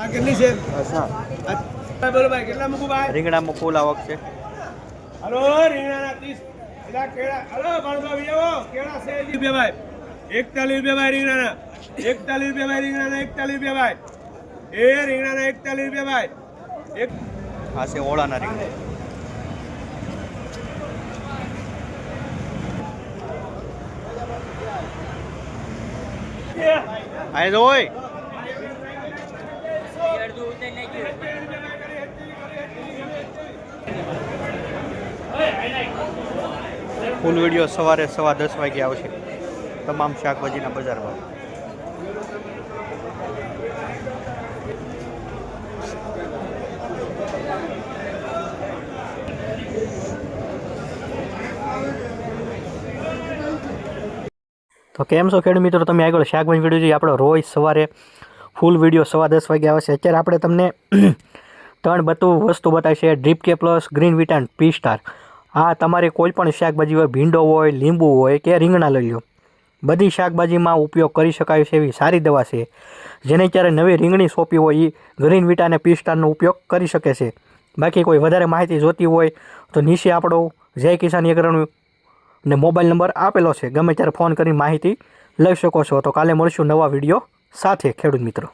આ કેટલી છે? બોલો ભાઈ, કેટલા મૂકું ભાઈ? રીંગણામાં ફૂલ આવક છે. હલો, રીંગણાના 30. એલા કેળા, હલો ભાણુભા વિયાવો, કેળા છે 40 રૂપિયા ભાઈ. 41 રૂપિયા ભાઈ રીંગણાના. 41 રૂપિયા ભાઈ રીંગણાના. 41 રૂપિયા ભાઈ. એ રીંગણાના 41 રૂપિયા ભાઈ. આ છે ઓળાના રીંગણા. આ જો હોય ફૂલ વિડીયો સવારે 10:15 વાગે આવશે તમામ શાકભાજીના બજારમાં. તો કેમ છો ખેડૂત મિત્રો, તમે આગળ શાકભાજી વિડીયો જોઈએ. આપણો રોજ સવારે ફૂલ વિડીયો 10:15 વાગે આવે છે. અત્યારે આપણે તમને 3 વસ્તુ બતાવી છે. ડ્રીપ કે પ્લસ, ગ્રીન વિટાન, પી સ્ટાર. આ તમારે કોઈ પણ શાકભાજી હોય, ભીંડો હોય, લીંબુ હોય કે રીંગણા લઈ લો, બધી શાકભાજીમાં ઉપયોગ કરી શકાય છે એવી સારી દવા છે. જેને ક્યારે નવી રીંગણી સોંપી હોય એ ગ્રીન વિટાન અને પી સ્ટારનો ઉપયોગ કરી શકે છે. બાકી કોઈ વધારે માહિતી જોતી હોય તો નીચે આપણો જય કિસાન એગ્રોનો ને મોબાઈલ નંબર આપેલો છે. ગમે ત્યારે ફોન કરી માહિતી લઈ શકો છો. તો કાલે મળીશું નવા વિડીયો સાથે ખેડૂત મિત્રો.